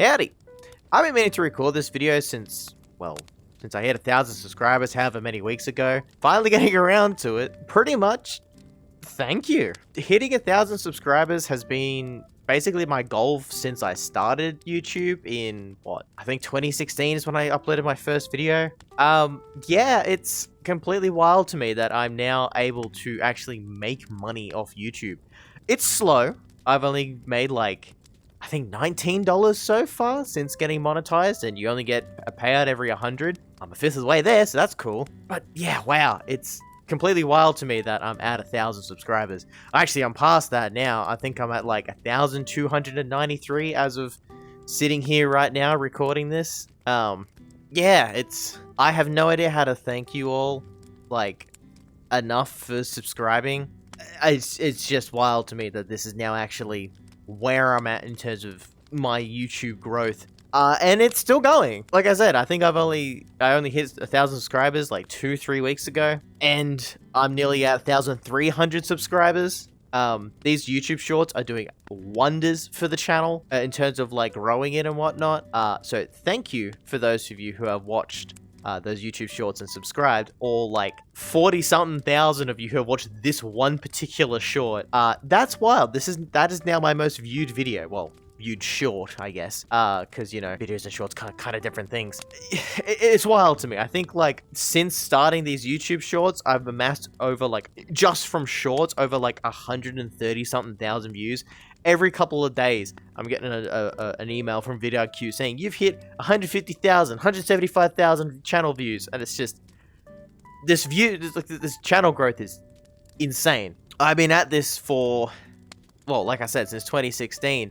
Howdy! I've been meaning to record this video since, well, since I hit 1,000 subscribers however many weeks ago. Finally getting around to it. Pretty much, thank you. Hitting 1,000 subscribers has been basically my goal since I started YouTube in, what, I think 2016 is when I uploaded my first video. Yeah, it's completely wild to me that I'm now able to actually make money off YouTube. It's slow. I've only made like, I think $19 so far since getting monetized, and you only get a payout every 100. I'm a fifth of the way there, so that's cool. But yeah, wow, it's completely wild to me that I'm at 1,000 subscribers. Actually, I'm past that now. I think I'm at like 1,293 as of sitting here right now recording this. Yeah, I have no idea how to thank you all, like, enough for subscribing. It's just wild to me that this is now actually where I'm at in terms of my YouTube growth. And it's still going. Like I said, I think I only hit 1,000 subscribers like 2-3 weeks ago, and I'm nearly at 1,300 subscribers. These YouTube shorts are doing wonders for the channel in terms of like growing it and whatnot. So thank you for those of you who have watched those YouTube shorts and subscribed, or like 40-something thousand of you who have watched this one particular short. That's wild. That is now my most viewed video. Well, viewed short, I guess, because, you know, videos and shorts kind of different things. It's wild to me. I think, like, since starting these YouTube shorts, I've amassed over, like, just from shorts, over, like, 130-something thousand views. Every couple of days, I'm getting an email from VidIQ saying, you've hit 150,000, 175,000 channel views, and it's just, this channel growth is insane. I've been at this for, well, like I said, since 2016,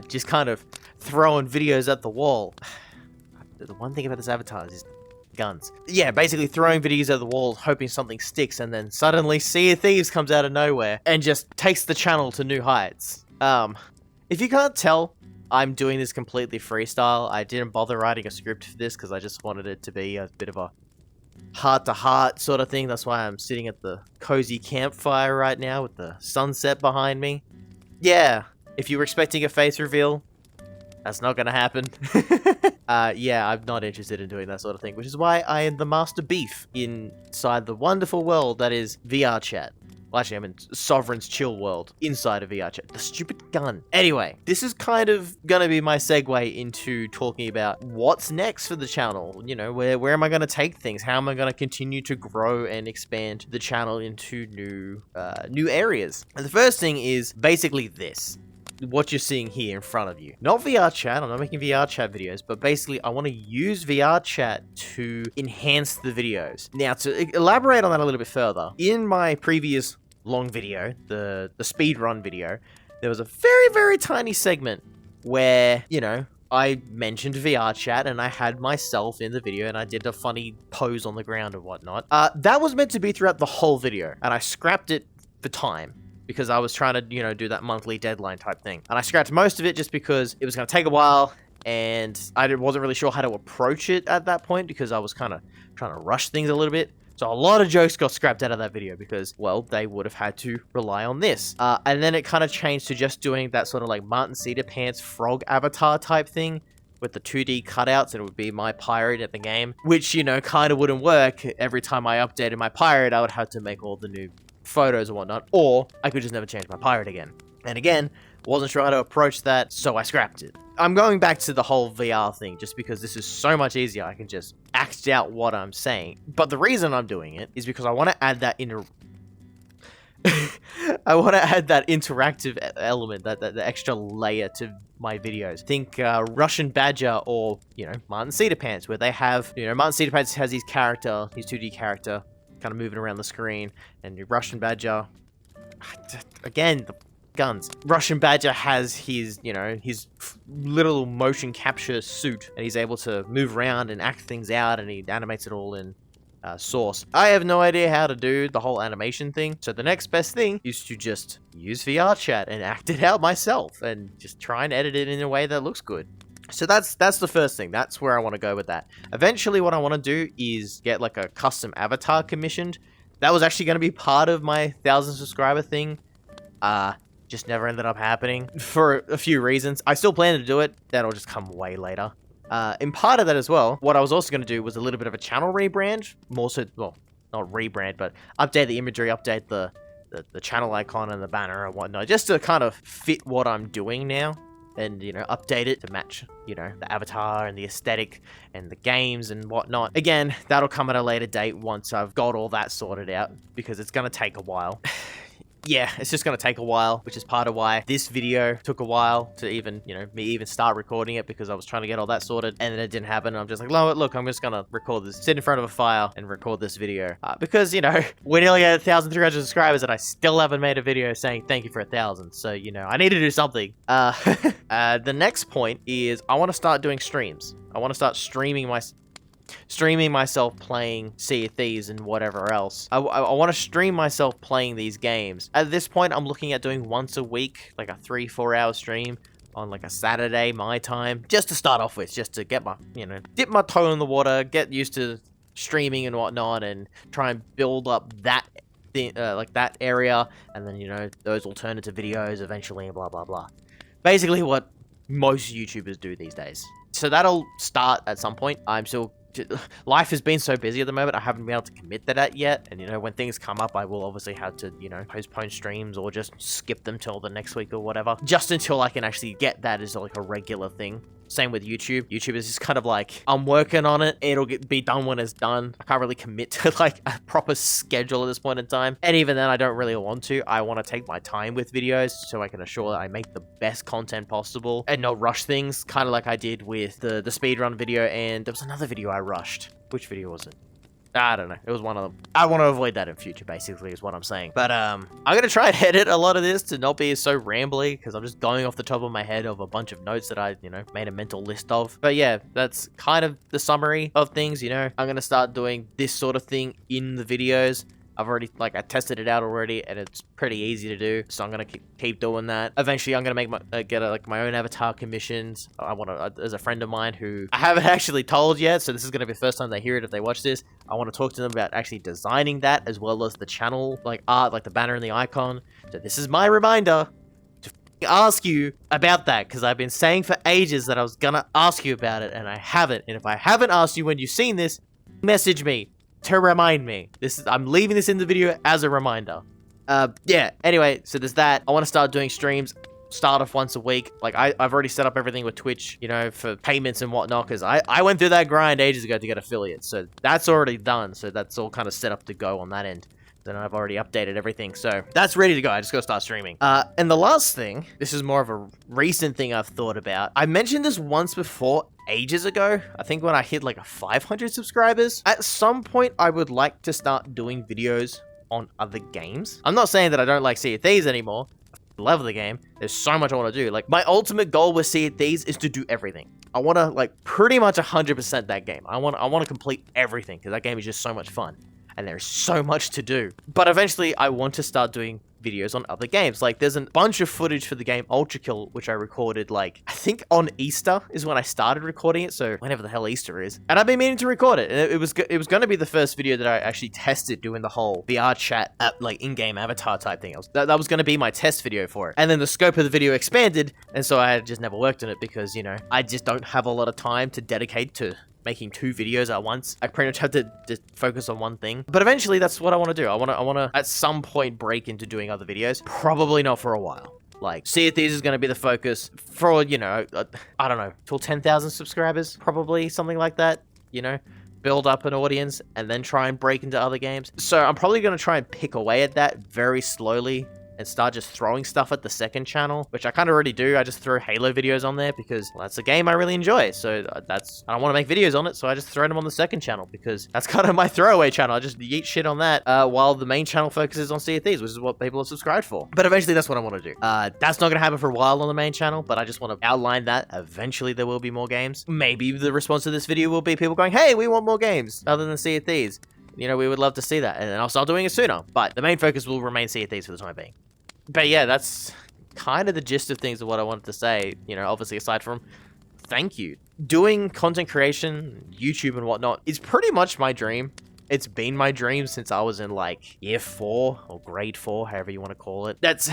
just kind of throwing videos at the wall. The one thing about this avatar is guns. Yeah, basically throwing videos at the wall, hoping something sticks, and then suddenly Sea of Thieves comes out of nowhere and just takes the channel to new heights. If you can't tell, I'm doing this completely freestyle. I didn't bother writing a script for this because I just wanted it to be a bit of a heart-to-heart sort of thing. That's why I'm sitting at the cozy campfire right now with the sunset behind me. Yeah, if you were expecting a face reveal, that's not gonna happen. Yeah, I'm not interested in doing that sort of thing, which is why I am the master beef inside the wonderful world that is VR chat. Well, actually, I'm in Sovereign's chill world inside of VR chat. The stupid gun. Anyway, this is kind of gonna be my segue into talking about what's next for the channel. You know, where am I gonna take things? How am I gonna continue to grow and expand the channel into new areas? And the first thing is basically this. What you're seeing here in front of you. Not VR chat, I'm not making VR chat videos, but basically I want to use VR chat to enhance the videos. Now, to elaborate on that a little bit further, in my previous long video, the speedrun video, there was a very, very tiny segment where, you know, I mentioned VR chat and I had myself in the video and I did a funny pose on the ground and whatnot. That was meant to be throughout the whole video, and I scrapped it for time, because I was trying to, you know, do that monthly deadline type thing. And I scrapped most of it just because it was going to take a while, and I wasn't really sure how to approach it at that point, because I was kind of trying to rush things a little bit. So a lot of jokes got scrapped out of that video because, well, they would have had to rely on this. And then it kind of changed to just doing that sort of like Martin Cedar Pants frog avatar type thing with the 2D cutouts, and it would be my pirate at the game, which, you know, kind of wouldn't work. Every time I updated my pirate, I would have to make all the new photos and whatnot, or I could just never change my pirate again. And again, wasn't sure how to approach that, so I scrapped it. I'm going back to the whole VR thing just because this is so much easier. I can just act out what I'm saying. But the reason I'm doing it is because I want to add that I want to add that interactive element, the extra layer to my videos. Think Russian Badger or, you know, Martin Cedar Pants, where they have, you know, Martin Cedar Pants has his 2D character, kind of moving around the screen, and your Russian Badger, again, the guns. Russian Badger has his, you know, his little motion capture suit, and he's able to move around and act things out, and he animates it all in Source. I have no idea how to do the whole animation thing, so the next best thing is to just use VR chat and act it out myself, and just try and edit it in a way that looks good. So that's the first thing. That's where I want to go with that. Eventually, what I want to do is get like a custom avatar commissioned. That was actually going to be part of my 1,000 subscriber thing. just never ended up happening for a few reasons. I still plan to do it. That'll just come way later. In part of that as well, what I was also going to do was a little bit of a channel rebrand. More so, well, not rebrand, but update the imagery, update the channel icon and the banner and whatnot, just to kind of fit what I'm doing now. And, you know, update it to match, you know, the avatar and the aesthetic and the games and whatnot. Again, that'll come at a later date once I've got all that sorted out, because it's going to take a while. Yeah, it's just going to take a while, which is part of why this video took a while to even, you know, me even start recording it, because I was trying to get all that sorted and then it didn't happen. I'm just like, look, I'm just going to record this, sit in front of a file and record this video. Because, you know, we're nearly at 1,300 subscribers and I still haven't made a video saying thank you for 1,000. So, you know, I need to do something. The next point is I want to start doing streams. I want to start streaming myself playing Sea of Thieves and whatever else. I want to stream myself playing these games. At this point, I'm looking at doing once a week, like a 3-4 hour stream on like a Saturday, my time, just to start off with, just to get my, you know, dip my toe in the water, get used to streaming and whatnot, and try and build up that thing, like that area, and then, you know, those alternative videos eventually, and blah, blah, blah. Basically what most YouTubers do these days. So that'll start at some point. Life has been so busy at the moment, I haven't been able to commit to that yet. And, you know, when things come up, I will obviously have to, you know, postpone streams or just skip them till the next week or whatever. Just until I can actually get that as like a regular thing. Same with YouTube. YouTube is just kind of like, I'm working on it. It'll be done when it's done. I can't really commit to like a proper schedule at this point in time. And even then, I don't really want to. I want to take my time with videos so I can assure that I make the best content possible and not rush things. Kind of like I did with the speedrun video, and there was another video I rushed. Which video was it? I don't know. It was one of them. I want to avoid that in future, basically, is what I'm saying. But, I'm going to try and edit a lot of this to not be so rambly, because I'm just going off the top of my head of a bunch of notes that I, you know, made a mental list of. But yeah, that's kind of the summary of things, you know. I'm going to start doing this sort of thing in the videos. I've already, like, I tested it out already, and it's pretty easy to do, so I'm gonna keep doing that. Eventually, I'm gonna make my own avatar commissions. I want to, there's a friend of mine who I haven't actually told yet, so this is gonna be the first time they hear it if they watch this. I want to talk to them about actually designing that, as well as the channel, like, art, like the banner and the icon. So this is my reminder to ask you about that, because I've been saying for ages that I was gonna ask you about it, and I haven't. And if I haven't asked you when you've seen this, message me to remind me. I'm leaving this in the video as a reminder. Yeah, anyway, so there's that. I want to start doing streams, start off once a week. Like, I've already set up everything with Twitch, you know, for payments and whatnot, because I went through that grind ages ago to get affiliates, so that's already done, so that's all kind of set up to go on that end. Then I've already updated everything, so that's ready to go. I just gotta start streaming. And the last thing, this is more of a recent thing I've thought about. I mentioned this once before, ages ago. I think when I hit like 500 subscribers. At some point, I would like to start doing videos on other games. I'm not saying that I don't like Sea of Thieves anymore. I love the game. There's so much I want to do. Like, my ultimate goal with Sea of Thieves is to do everything. I want to, like, pretty much 100% that game. I want to complete everything, because that game is just so much fun. And there's so much to do. But eventually, I want to start doing videos on other games. Like, there's a bunch of footage for the game Ultra Kill, which I recorded, like, I think on Easter is when I started recording it, so whenever the hell Easter is. And I've been meaning to record it, and it was going to be the first video that I actually tested doing the whole VR chat, like, in-game avatar type thing. That was going to be my test video for it. And then the scope of the video expanded, and so I had just never worked on it, because, you know, I just don't have a lot of time to dedicate to making 2 videos at once. I pretty much have to focus on one thing. But eventually, that's what I want to do. I want to at some point break into doing other videos. Probably not for a while. Like, Sea of Thieves is going to be the focus for, you know, I don't know, till 10,000 subscribers, probably, something like that, you know? Build up an audience, and then try and break into other games. So I'm probably going to try and pick away at that very slowly, and start just throwing stuff at the second channel, which I kind of already do. I just throw Halo videos on there because, well, that's a game I really enjoy. So I don't want to make videos on it, so I just throw them on the second channel, because that's kind of my throwaway channel. I just yeet shit on that while the main channel focuses on Sea of Thieves, which is what people have subscribed for. But eventually, that's what I want to do. That's not going to happen for a while on the main channel, but I just want to outline that. Eventually, there will be more games. Maybe the response to this video will be people going, hey, we want more games other than Sea of Thieves. You know, we would love to see that, and I'll start doing it sooner. But the main focus will remain Sea of Thieves for the time being. But yeah, that's kind of the gist of things of what I wanted to say, you know, obviously aside from thank you. Doing content creation, YouTube and whatnot is pretty much my dream. It's been my dream since I was in like year 4 or grade 4, however you want to call it. That's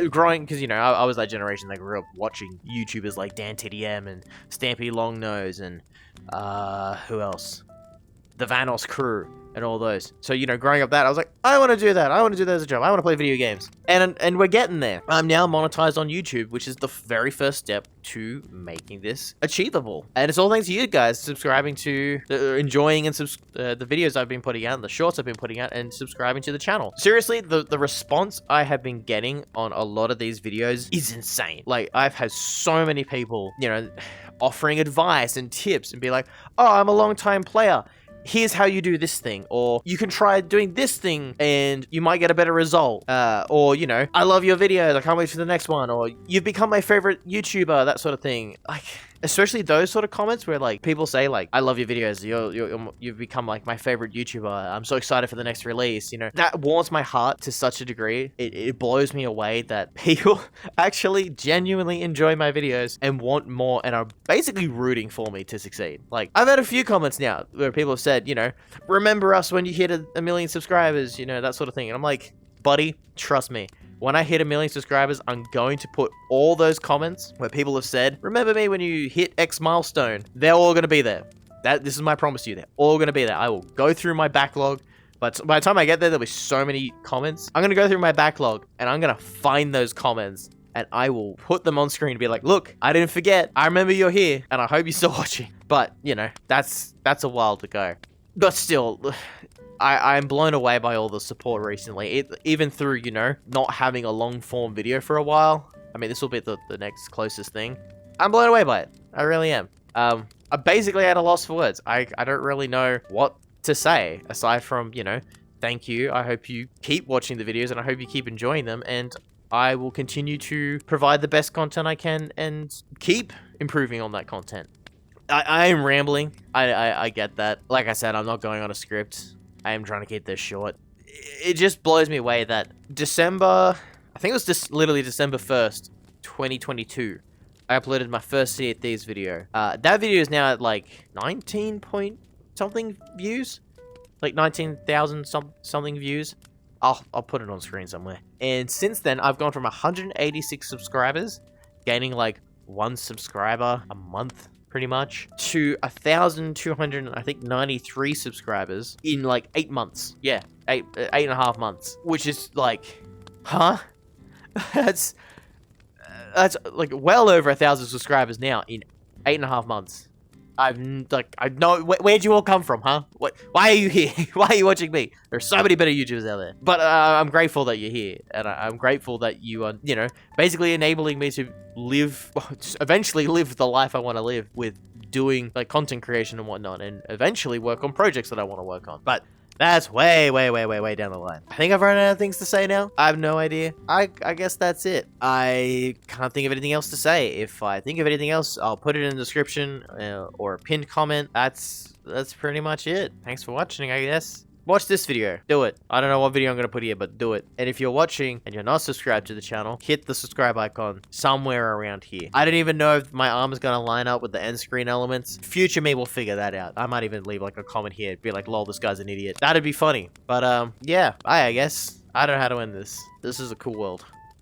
growing, because you know I was that generation that grew up watching YouTubers like Dan TDM and Stampy Longnose and who else? The Vanos crew and all those. So, you know, growing up that, I was like, I want to do that. I want to do that as a job. I want to play video games. And we're getting there. I'm now monetized on YouTube, which is the very first step to making this achievable. And it's all thanks to you guys subscribing to, enjoying and the videos I've been putting out, and the shorts I've been putting out, and subscribing to the channel. Seriously, the response I have been getting on a lot of these videos is insane. Like, I've had so many people, you know, offering advice and tips and be like, oh, I'm a long-time player. Here's how you do this thing, or you can try doing this thing and you might get a better result, or, you know, I love your videos, I can't wait for the next one, or you've become my favorite YouTuber, that sort of thing. Like, especially those sort of comments where, like, people say, like, I love your videos, you've become, like, my favorite YouTuber, I'm so excited for the next release, you know. That warms my heart to such a degree. It blows me away that people actually genuinely enjoy my videos and want more and are basically rooting for me to succeed. Like, I've had a few comments now where people have said, you know, remember us when you hit a million subscribers, you know, that sort of thing. And I'm like, buddy, trust me. When I hit 1 million subscribers, I'm going to put all those comments where people have said, remember me when you hit X milestone. They're all going to be there. This is my promise to you. They're all going to be there. I will go through my backlog. But by the time I get there, there'll be so many comments. I'm going to go through my backlog and I'm going to find those comments and I will put them on screen and be like, look, I didn't forget. I remember you're here and I hope you're still watching. But, you know, that's a while to go. But still, I'm blown away by all the support recently. Even through, you know, not having a long form video for a while. I mean, this will be the next closest thing. I'm blown away by it. I really am. I'm basically at a loss for words. I don't really know what to say aside from, you know, thank you. I hope you keep watching the videos and I hope you keep enjoying them. And I will continue to provide the best content I can and keep improving on that content. I am rambling. I get that. Like I said, I'm not going on a script. I am trying to keep this short. It just blows me away that December, I think it was just literally December 1st, 2022, I uploaded my first Sea of Thieves video. That video is now at like 19 point something views, like 19,000 something views. I'll put it on screen somewhere. And since then, I've gone from 186 subscribers, gaining like 1 subscriber a month, pretty much, to 1,293 subscribers in like 8 months. Yeah, eight and a half months, which is like, huh? that's like well over 1,000 subscribers now in 8.5 months. I know, where'd you all come from, huh? Why are you here? Why are you watching me? There's so many better YouTubers out there. But I'm grateful that you're here, and I'm grateful that you are, you know, basically enabling me to eventually live the life I want to live with doing like content creation and whatnot, and eventually work on projects that I want to work on. But that's way down the line. I think I've run out of things to say now. I have no idea. I guess that's it. I can't think of anything else to say. If I think of anything else, I'll put it in the description or a pinned comment. That's pretty much it. Thanks for watching, I guess. Watch this video. Do it. I don't know what video I'm going to put here, but do it. And if you're watching and you're not subscribed to the channel, hit the subscribe icon somewhere around here. I don't even know if my arm is going to line up with the end screen elements. Future me will figure that out. I might even leave like a comment here. Be like, lol, this guy's an idiot. That'd be funny. But yeah, I guess. I don't know how to end this. This is a cool world.